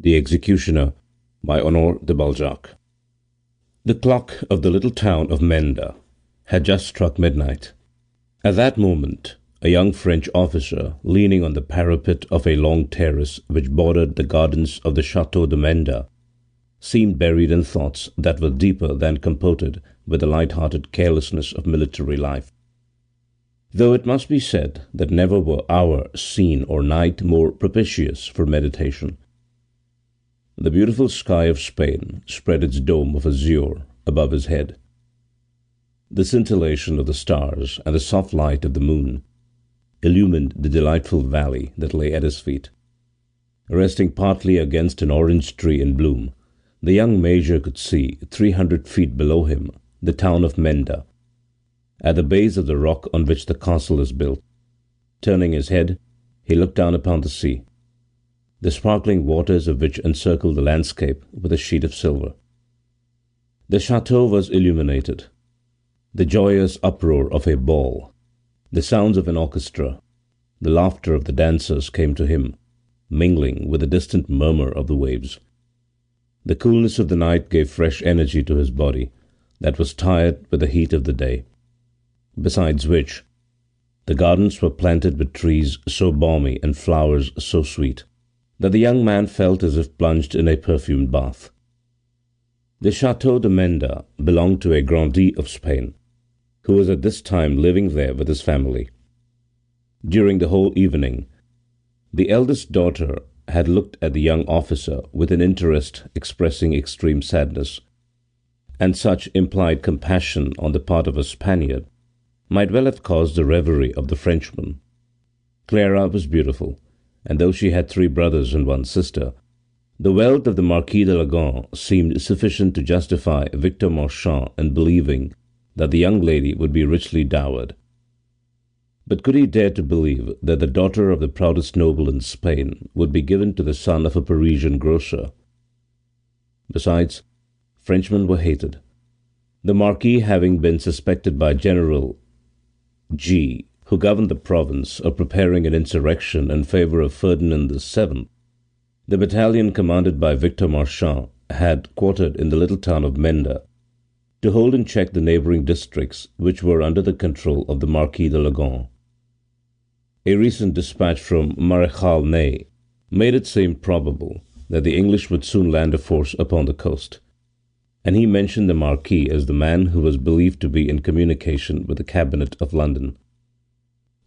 The Executioner by Honore de Balzac. The clock of the little town of Mender had just struck midnight. At that moment, a young French officer, leaning on the parapet of a long terrace which bordered the gardens of the Château de Mender, seemed buried in thoughts that were deeper than comported with the light-hearted carelessness of military life. Though it must be said that never were hour, scene, or night more propitious for meditation. The beautiful sky of Spain spread its dome of azure above his head. The scintillation of the stars and the soft light of the moon illumined the delightful valley that lay at his feet. Resting partly against an orange tree in bloom, the young major could see, 300 feet below him, the town of Mender, at the base of the rock on which the castle is built. Turning his head, he looked down upon the sea, the sparkling waters of which encircled the landscape with a sheet of silver. The château was illuminated. The joyous uproar of a ball, the sounds of an orchestra, the laughter of the dancers came to him, mingling with the distant murmur of the waves. The coolness of the night gave fresh energy to his body, that was tired with the heat of the day. Besides which, the gardens were planted with trees so balmy and flowers so sweet, that the young man felt as if plunged in a perfumed bath. The Château de Mender belonged to a grandee of Spain, who was at this time living there with his family. During the whole evening, the eldest daughter had looked at the young officer with an interest expressing extreme sadness, and such implied compassion on the part of a Spaniard might well have caused the reverie of the Frenchman. Clara was beautiful, and though she had 3 brothers and 1 sister, the wealth of the Marquis de Legan seemed sufficient to justify Victor Marchand in believing that the young lady would be richly dowered. But could he dare to believe that the daughter of the proudest noble in Spain would be given to the son of a Parisian grocer? Besides, Frenchmen were hated. The Marquis having been suspected by General G, who governed the province, of preparing an insurrection in favour of Ferdinand VII, the battalion commanded by Victor Marchand had quartered in the little town of Mender to hold in check the neighbouring districts which were under the control of the Marquis de Legan. A recent dispatch from Maréchal Ney made it seem probable that the English would soon land a force upon the coast, and he mentioned the Marquis as the man who was believed to be in communication with the cabinet of London.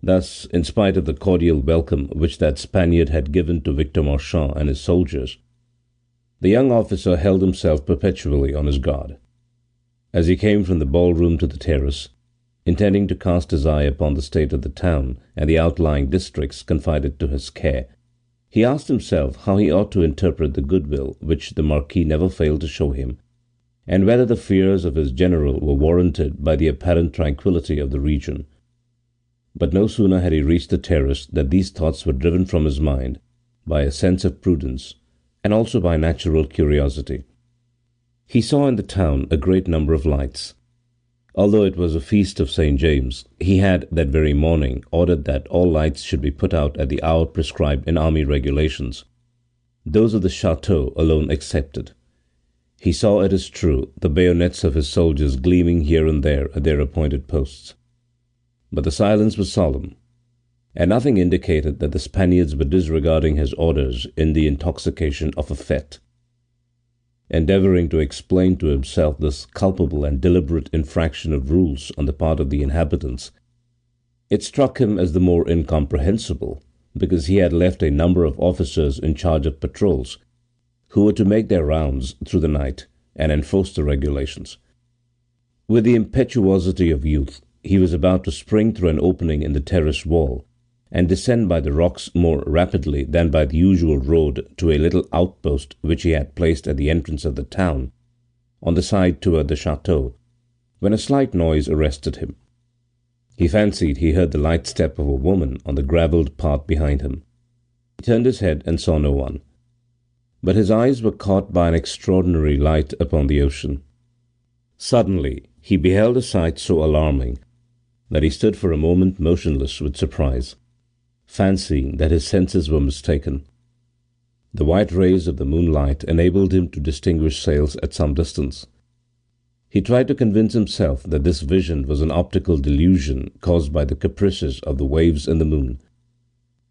Thus, in spite of the cordial welcome which that Spaniard had given to Victor Marchand and his soldiers, the young officer held himself perpetually on his guard. As he came from the ballroom to the terrace, intending to cast his eye upon the state of the town and the outlying districts confided to his care, he asked himself how he ought to interpret the goodwill which the Marquis never failed to show him, and whether the fears of his general were warranted by the apparent tranquillity of the region. But no sooner had he reached the terrace than these thoughts were driven from his mind by a sense of prudence, and also by natural curiosity. He saw in the town a great number of lights. Although it was a feast of St. James, he had that very morning ordered that all lights should be put out at the hour prescribed in army regulations, those of the château alone excepted. He saw, it is true, the bayonets of his soldiers gleaming here and there at their appointed posts. But the silence was solemn, and nothing indicated that the Spaniards were disregarding his orders in the intoxication of a fête. Endeavouring to explain to himself this culpable and deliberate infraction of rules on the part of the inhabitants, it struck him as the more incomprehensible because he had left a number of officers in charge of patrols, who were to make their rounds through the night and enforce the regulations. With the impetuosity of youth, he was about to spring through an opening in the terrace wall and descend by the rocks more rapidly than by the usual road to a little outpost which he had placed at the entrance of the town, on the side toward the château, when a slight noise arrested him. He fancied he heard the light step of a woman on the gravelled path behind him. He turned his head and saw no one, but his eyes were caught by an extraordinary light upon the ocean. Suddenly he beheld a sight so alarming that he stood for a moment motionless with surprise, fancying that his senses were mistaken. The white rays of the moonlight enabled him to distinguish sails at some distance. He tried to convince himself that this vision was an optical delusion caused by the caprices of the waves and the moon.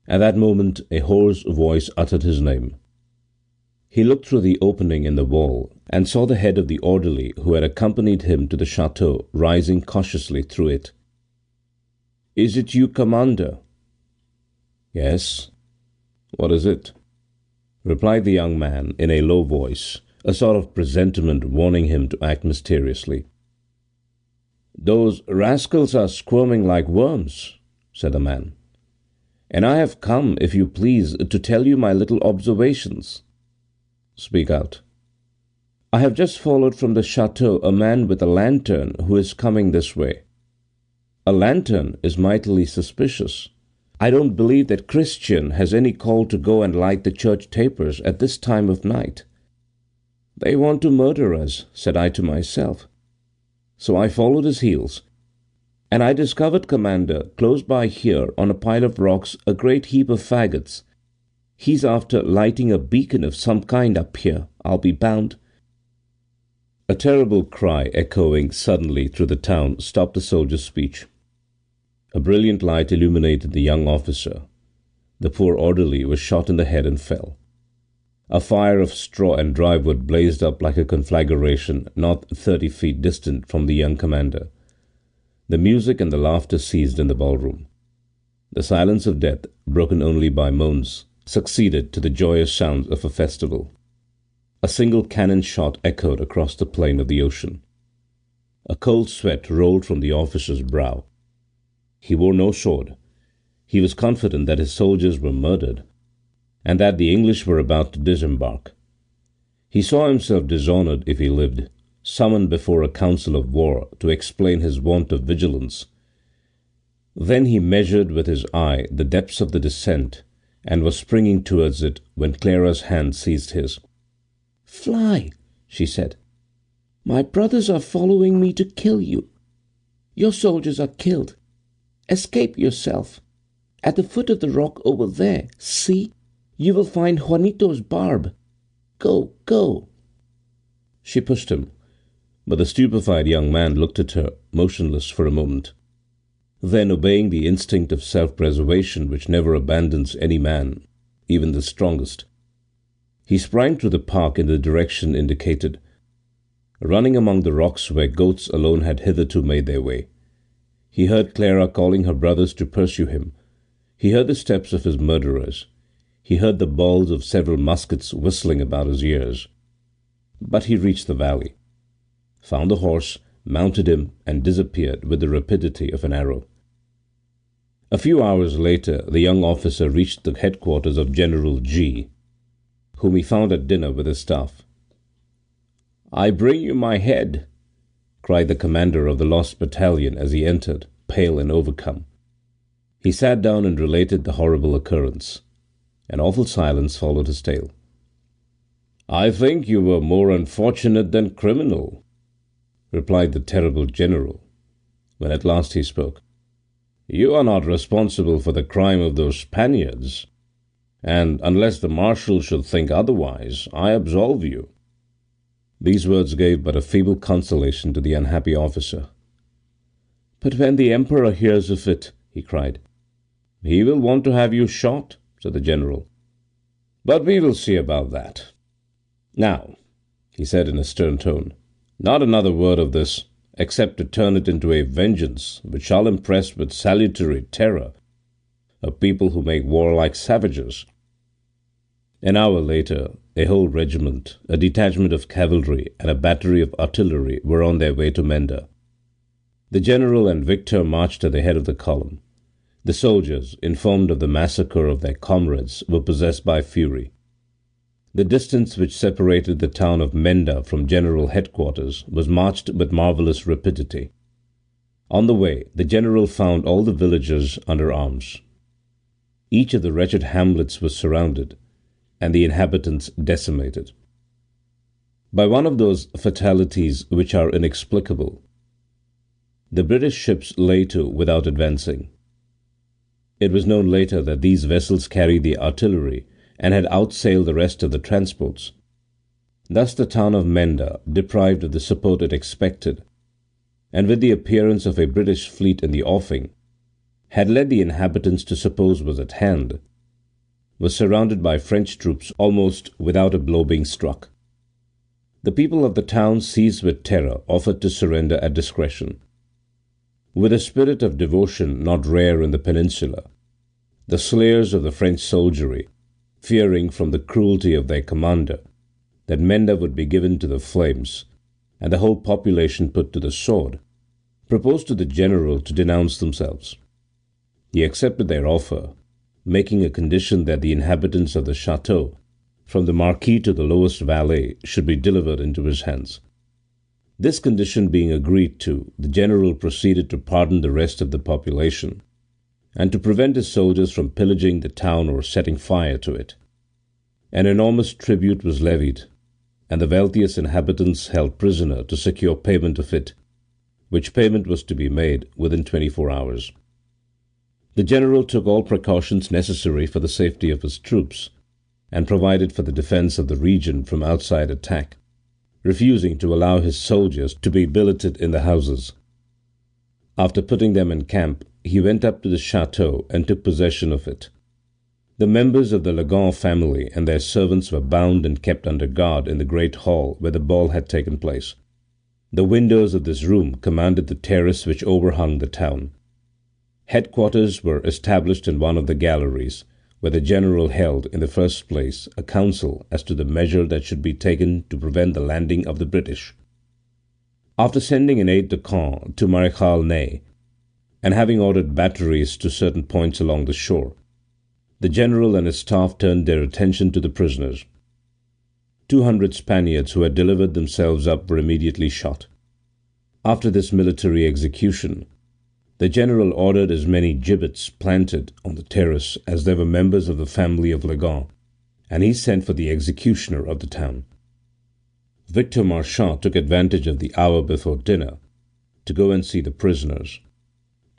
At that moment a hoarse voice uttered his name. He looked through the opening in the wall and saw the head of the orderly who had accompanied him to the chateau rising cautiously through it. "Is it you, Commander?" "Yes. What is it?" replied the young man in a low voice, a sort of presentiment warning him to act mysteriously. "Those rascals are squirming like worms," said the man, "and I have come, if you please, to tell you my little observations." "Speak out." "I have just followed from the chateau a man with a lantern who is coming this way. A lantern is mightily suspicious. I don't believe that Christian has any call to go and light the church tapers at this time of night. They want to murder us, said I to myself. So I followed his heels, and I discovered, Commander, close by here on a pile of rocks a great heap of faggots. He's after lighting a beacon of some kind up here, I'll be bound." A terrible cry echoing suddenly through the town stopped the soldier's speech. A brilliant light illuminated the young officer. The poor orderly was shot in the head and fell. A fire of straw and dry wood blazed up like a conflagration not 30 feet distant from the young commander. The music and the laughter ceased in the ballroom. The silence of death, broken only by moans, succeeded to the joyous sounds of a festival. A single cannon shot echoed across the plain of the ocean. A cold sweat rolled from the officer's brow. He wore no sword. He was confident that his soldiers were murdered, and that the English were about to disembark. He saw himself dishonoured if he lived, summoned before a council of war to explain his want of vigilance. Then he measured with his eye the depths of the descent, and was springing towards it when Clara's hand seized his. "Fly," she said. "My brothers are following me to kill you. Your soldiers are killed. Escape yourself. At the foot of the rock over there, see, you will find Juanito's barb. Go, go." She pushed him, but the stupefied young man looked at her, motionless for a moment. Then, obeying the instinct of self-preservation which never abandons any man, even the strongest, he sprang through the park in the direction indicated, running among the rocks where goats alone had hitherto made their way. He heard Clara calling her brothers to pursue him. He heard the steps of his murderers. He heard the balls of several muskets whistling about his ears. But he reached the valley, found the horse, mounted him, and disappeared with the rapidity of an arrow. A few hours later, the young officer reached the headquarters of General G, whom he found at dinner with his staff. "I bring you my head," cried the commander of the lost battalion as he entered, pale and overcome. He sat down and related the horrible occurrence. An awful silence followed his tale. "I think you were more unfortunate than criminal," replied the terrible general, when at last he spoke. "You are not responsible for the crime of those Spaniards, and unless the marshal should think otherwise, I absolve you." These words gave but a feeble consolation to the unhappy officer. "But when the emperor hears of it," he cried. "He will want to have you shot," said the general. "But we will see about that. Now," he said in a stern tone, "not another word of this, except to turn it into a vengeance which shall impress with salutary terror a people who make war like savages." An hour later, a whole regiment, a detachment of cavalry, and a battery of artillery were on their way to Mender. The general and Victor marched at the head of the column. The soldiers, informed of the massacre of their comrades, were possessed by fury. The distance which separated the town of Mender from general headquarters was marched with marvellous rapidity. On the way, the general found all the villagers under arms. Each of the wretched hamlets was surrounded, and the inhabitants decimated. By one of those fatalities which are inexplicable, the British ships lay to without advancing. It was known later that these vessels carried the artillery and had outsailed the rest of the transports. Thus the town of Mender, deprived of the support it expected, and with the appearance of a British fleet in the offing, had led the inhabitants to suppose was at hand, was surrounded by French troops almost without a blow being struck. The people of the town, seized with terror, offered to surrender at discretion. With a spirit of devotion not rare in the peninsula, the slayers of the French soldiery, fearing from the cruelty of their commander that Mender would be given to the flames and the whole population put to the sword, proposed to the general to denounce themselves. He accepted their offer, making a condition that the inhabitants of the chateau, from the Marquis to the lowest valet, should be delivered into his hands. This condition being agreed to, the general proceeded to pardon the rest of the population, and to prevent his soldiers from pillaging the town or setting fire to it. An enormous tribute was levied, and the wealthiest inhabitants held prisoner to secure payment of it, which payment was to be made within 24 hours. The general took all precautions necessary for the safety of his troops, and provided for the defence of the region from outside attack, refusing to allow his soldiers to be billeted in the houses. After putting them in camp, he went up to the chateau and took possession of it. The members of the Legon family and their servants were bound and kept under guard in the great hall where the ball had taken place. The windows of this room commanded the terrace which overhung the town. Headquarters were established in one of the galleries, where the general held, in the first place, a council as to the measure that should be taken to prevent the landing of the British. After sending an aide-de-camp to Maréchal Ney, and having ordered batteries to certain points along the shore, the general and his staff turned their attention to the prisoners. 200 Spaniards who had delivered themselves up were immediately shot. After this military execution, the general ordered as many gibbets planted on the terrace as there were members of the family of Legon, and he sent for the executioner of the town. Victor Marchand took advantage of the hour before dinner to go and see the prisoners.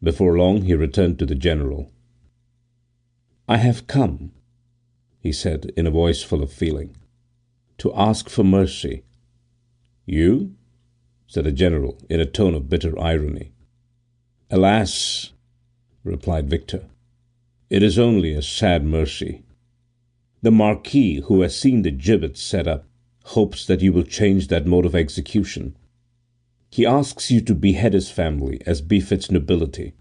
Before long he returned to the general. "I have come," he said in a voice full of feeling, "to ask for mercy." "You?" said the general in a tone of bitter irony. "Alas," replied Victor, "it is only a sad mercy. The Marquis, who has seen the gibbets set up, hopes that you will change that mode of execution. He asks you to behead his family as befits nobility."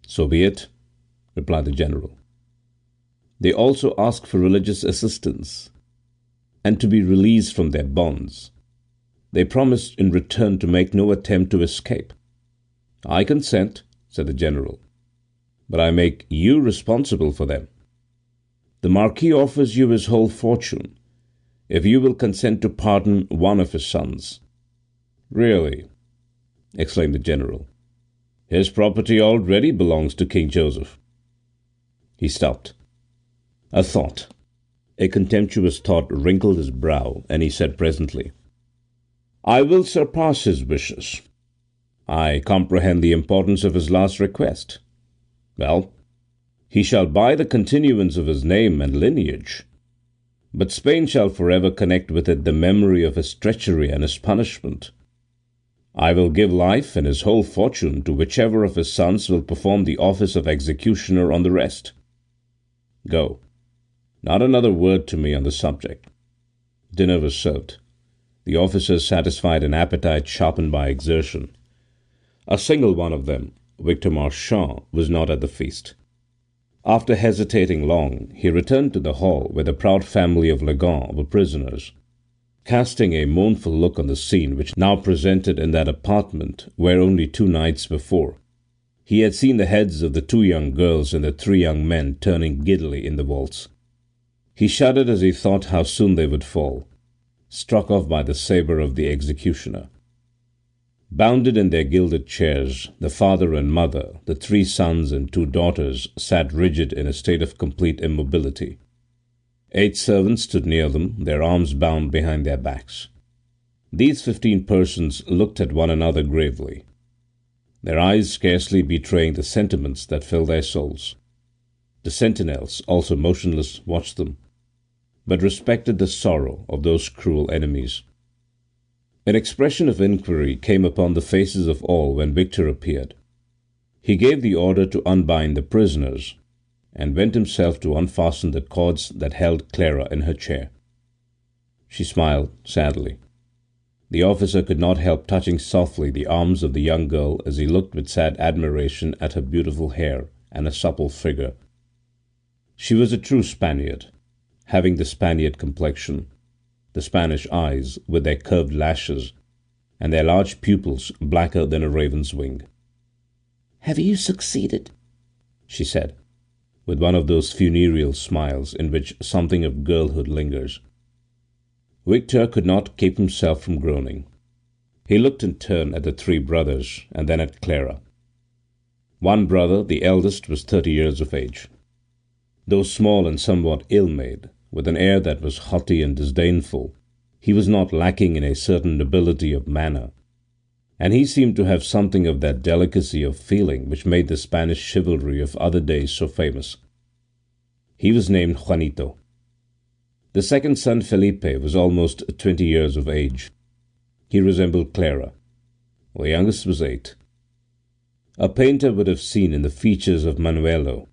"So be it," replied the general. "They also ask for religious assistance, and to be released from their bonds. They promise in return to make no attempt to escape." "I consent," said the general, "but I make you responsible for them. The Marquis offers you his whole fortune, if you will consent to pardon one of his sons." "Really," exclaimed the general, "his property already belongs to King Joseph." He stopped. A thought, a contemptuous thought, wrinkled his brow, and he said presently, "I will surpass his wishes. I comprehend the importance of his last request. Well, he shall buy the continuance of his name and lineage, but Spain shall forever connect with it the memory of his treachery and his punishment. I will give life and his whole fortune to whichever of his sons will perform the office of executioner on the rest. Go. Not another word to me on the subject." Dinner was served. The officers satisfied an appetite sharpened by exertion. A single one of them, Victor Marchand, was not at the feast. After hesitating long, he returned to the hall where the proud family of Legon were prisoners, casting a mournful look on the scene which now presented in that apartment where only 2 nights before he had seen the heads of the 2 young girls and the 3 young men turning giddily in the waltz. He shuddered as he thought how soon they would fall, struck off by the sabre of the executioner. Bounded in their gilded chairs, the father and mother, the 3 sons and 2 daughters, sat rigid in a state of complete immobility. 8 servants stood near them, their arms bound behind their backs. These 15 persons looked at one another gravely, their eyes scarcely betraying the sentiments that filled their souls. The sentinels, also motionless, watched them, but respected the sorrow of those cruel enemies. An expression of inquiry came upon the faces of all when Victor appeared. He gave the order to unbind the prisoners, and went himself to unfasten the cords that held Clara in her chair. She smiled sadly. The officer could not help touching softly the arms of the young girl as he looked with sad admiration at her beautiful hair and her supple figure. She was a true Spaniard, having the Spaniard complexion, the Spanish eyes with their curved lashes, and their large pupils blacker than a raven's wing. "Have you succeeded?" she said, with one of those funereal smiles in which something of girlhood lingers. Victor could not keep himself from groaning. He looked in turn at the three brothers, and then at Clara. One brother, the eldest, was 30 years of age. Though small and somewhat ill-made, with an air that was haughty and disdainful, he was not lacking in a certain nobility of manner, and he seemed to have something of that delicacy of feeling which made the Spanish chivalry of other days so famous. He was named Juanito. The second son, Felipe, was almost 20 years of age. He resembled Clara. The youngest was 8. A painter would have seen in the features of Manuelo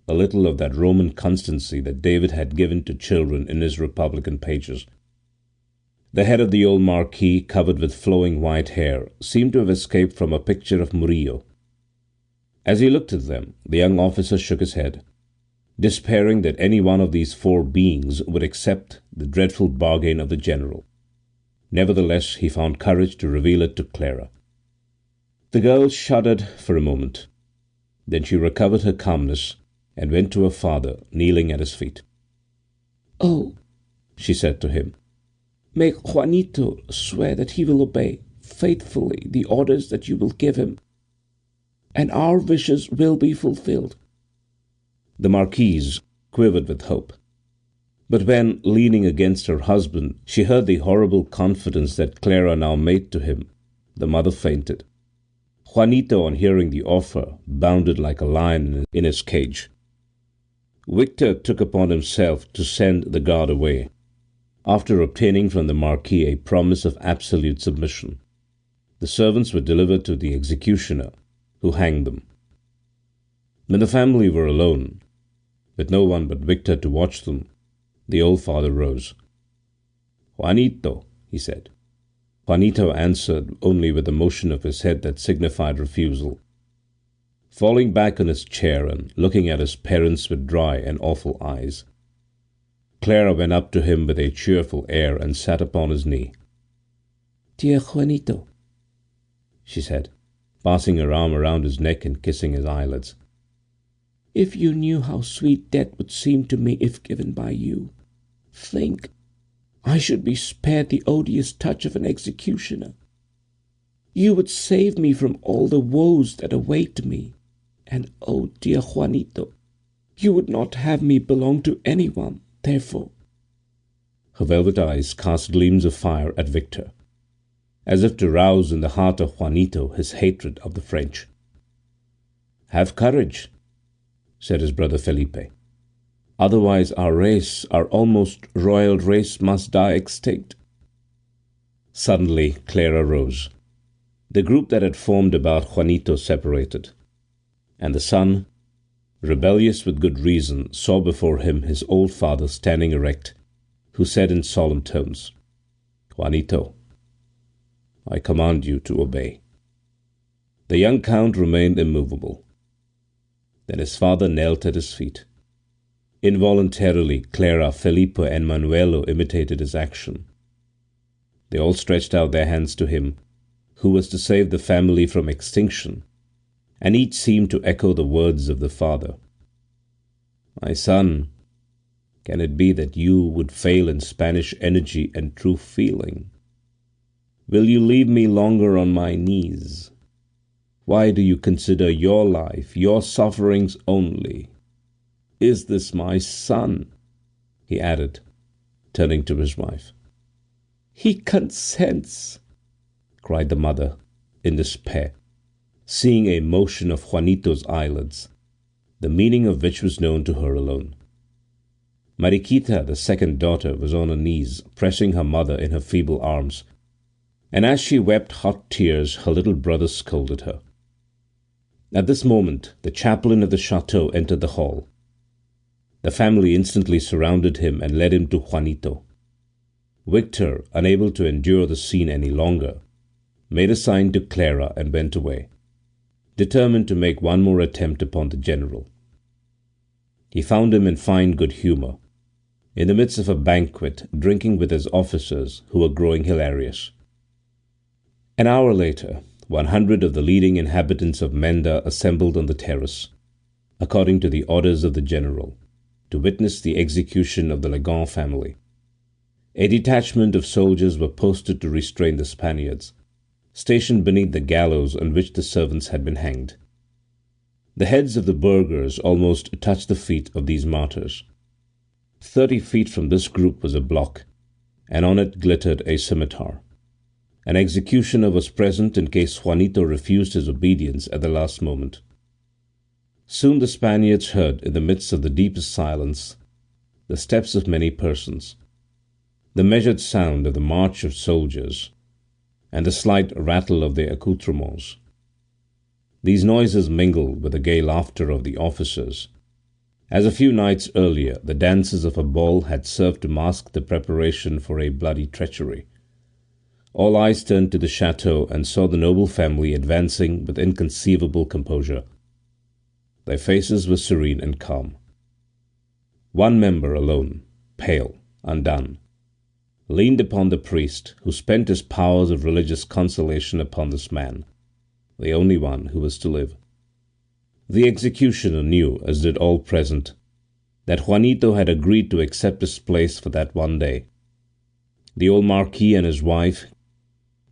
a little of that Roman constancy that David had given to children in his republican pages. The head of the old Marquis, covered with flowing white hair, seemed to have escaped from a picture of Murillo. As he looked at them, the young officer shook his head, despairing that any one of these 4 beings would accept the dreadful bargain of the general. Nevertheless, he found courage to reveal it to Clara. The girl shuddered for a moment. Then she recovered her calmness and went to her father, kneeling at his feet. "Oh," she said to him, "make Juanito swear that he will obey faithfully the orders that you will give him, and our wishes will be fulfilled." The Marquise quivered with hope. But when, leaning against her husband, she heard the horrible confidence that Clara now made to him, the mother fainted. Juanito, on hearing the offer, bounded like a lion in his cage. Victor took upon himself to send the guard away, after obtaining from the Marquis a promise of absolute submission. The servants were delivered to the executioner, who hanged them. When the family were alone, with no one but Victor to watch them, the old father rose. "Juanito," he said. Juanito answered only with a motion of his head that signified refusal. Falling back on his chair and looking at his parents with dry and awful eyes, Clara went up to him with a cheerful air and sat upon his knee. "Dear Juanito," she said, passing her arm around his neck and kissing his eyelids, "if you knew how sweet death would seem to me if given by you, think, I should be spared the odious touch of an executioner. You would save me from all the woes that await me, and, oh, dear Juanito, you would not have me belong to anyone, therefore." Her velvet eyes cast gleams of fire at Victor, as if to rouse in the heart of Juanito his hatred of the French. "Have courage," said his brother Felipe. "Otherwise our race, our almost royal race, must die extinct." Suddenly Clara rose. The group that had formed about Juanito separated, and the son, rebellious with good reason, saw before him his old father standing erect, who said in solemn tones, "Juanito, I command you to obey." The young count remained immovable. Then his father knelt at his feet. Involuntarily, Clara, Felipe, and Manuelo imitated his action. They all stretched out their hands to him, who was to save the family from extinction, and each seemed to echo the words of the father. "My son, can it be that you would fail in Spanish energy and true feeling? Will you leave me longer on my knees? Why do you consider your life, your sufferings only? Is this my son?" he added, turning to his wife. "He consents," cried the mother, in despair, seeing a motion of Juanito's eyelids. the meaning of which was known to her alone. Mariquita, the second daughter, was on her knees, pressing her mother in her feeble arms, and as she wept hot tears, her little brother scolded her. At this moment, the chaplain of the chateau entered the hall. The family instantly surrounded him and led him to Juanito. Victor, unable to endure the scene any longer, made a sign to Clara and went away, determined to make one more attempt upon the general. He found him in fine good humour, in the midst of a banquet, drinking with his officers, who were growing hilarious. An hour later, 100 of the leading inhabitants of Mender assembled on the terrace, according to the orders of the general, to witness the execution of the Legan family. A detachment of soldiers were posted to restrain the Spaniards, stationed beneath the gallows on which the servants had been hanged. The heads of the burghers almost touched the feet of these martyrs. 30 feet from this group was a block, and on it glittered a scimitar. An executioner was present in case Juanito refused his obedience at the last moment. Soon the Spaniards heard, in the midst of the deepest silence, the steps of many persons, the measured sound of the march of soldiers, and the slight rattle of their accoutrements. These noises mingled with the gay laughter of the officers, as a few nights earlier the dances of a ball had served to mask the preparation for a bloody treachery. All eyes turned to the chateau and saw the noble family advancing with inconceivable composure. Their faces were serene and calm. One member alone, pale, undone, leaned upon the priest, who spent his powers of religious consolation upon this man, the only one who was to live. The executioner knew, as did all present, that Juanito had agreed to accept his place for that one day. The old Marquis and his wife,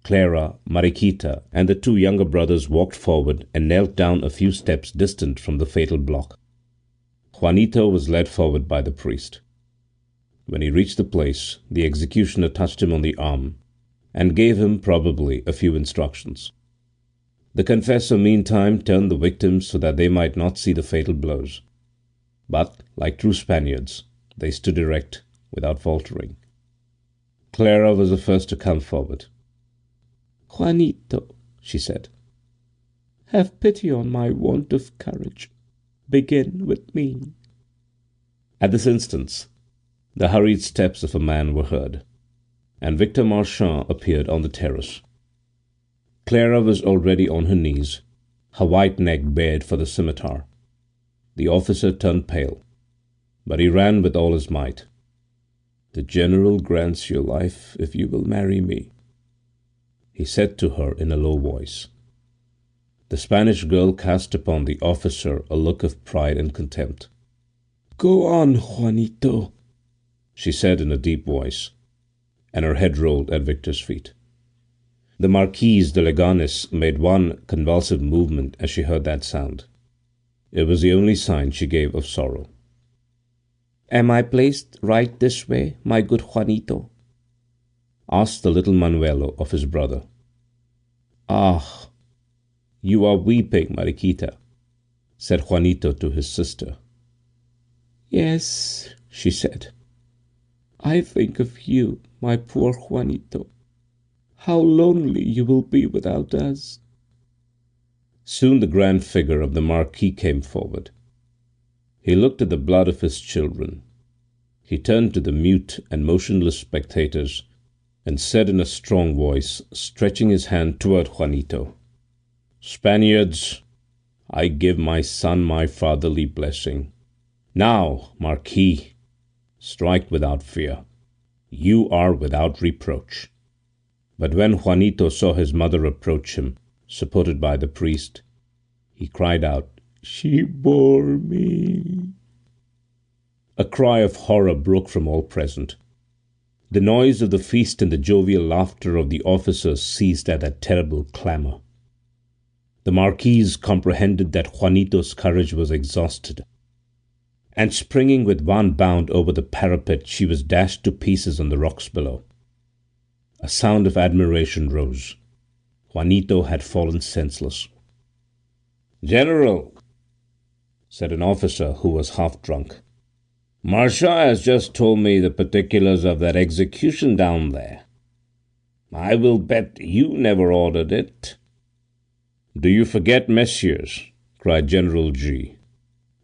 Clara, Mariquita, and the 2 younger brothers walked forward and knelt down a few steps distant from the fatal block. Juanito was led forward by the priest. When he reached the place, the executioner touched him on the arm and gave him, probably, a few instructions. The confessor meantime turned the victims so that they might not see the fatal blows. But, like true Spaniards, they stood erect, without faltering. Clara was the first to come forward. "Juanito," she said, "have pity on my want of courage. Begin with me." At this instant, the hurried steps of a man were heard, and Victor Marchand appeared on the terrace. Clara was already on her knees, her white neck bared for the scimitar. The officer turned pale, but he ran with all his might. "The general grants your life if you will marry me," he said to her in a low voice. The Spanish girl cast upon the officer a look of pride and contempt. "Go on, Juanito," she said in a deep voice, and her head rolled at Victor's feet. The Marquise de Leganes made one convulsive movement as she heard that sound. It was the only sign she gave of sorrow. "Am I placed right this way, my good Juanito?" asked the little Manuelo of his brother. "Ah, you are weeping, Mariquita," said Juanito to his sister. "Yes," she said. "I think of you, my poor Juanito. How lonely you will be without us." Soon the grand figure of the Marquis came forward. He looked at the blood of his children. He turned to the mute and motionless spectators, and said in a strong voice, stretching his hand toward Juanito, "Spaniards, I give my son my fatherly blessing. Now, Marquis, strike without fear. You are without reproach." But when Juanito saw his mother approach him, supported by the priest, he cried out, "She bore me." A cry of horror broke from all present. The noise of the feast and the jovial laughter of the officers ceased at that terrible clamour. The Marquise comprehended that Juanito's courage was exhausted, and springing with one bound over the parapet, she was dashed to pieces on the rocks below. A sound of admiration rose. Juanito had fallen senseless. "General," said an officer who was half drunk. "Marcia has just told me the particulars of that execution down there. I will bet you never ordered it." "Do you forget, messieurs," cried General G.,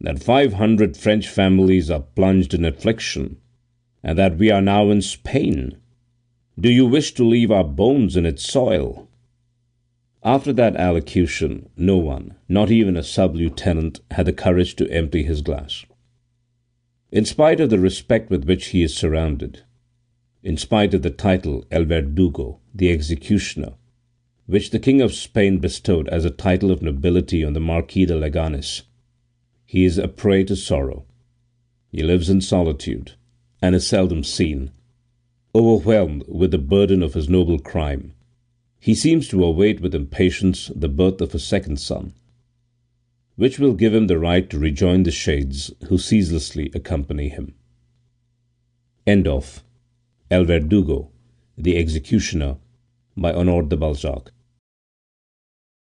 "that 500 French families are plunged in affliction, and that we are now in Spain? Do you wish to leave our bones in its soil?" After that allocution, no one, not even a sub-lieutenant, had the courage to empty his glass. In spite of the respect with which he is surrounded, in spite of the title El Verdugo, the executioner, which the King of Spain bestowed as a title of nobility on the Marquis de Leganes, he is a prey to sorrow. He lives in solitude, and is seldom seen. Overwhelmed with the burden of his noble crime, he seems to await with impatience the birth of a second son, which will give him the right to rejoin the shades who ceaselessly accompany him. End of El Verdugo, the Executioner, by Honor de Balzac.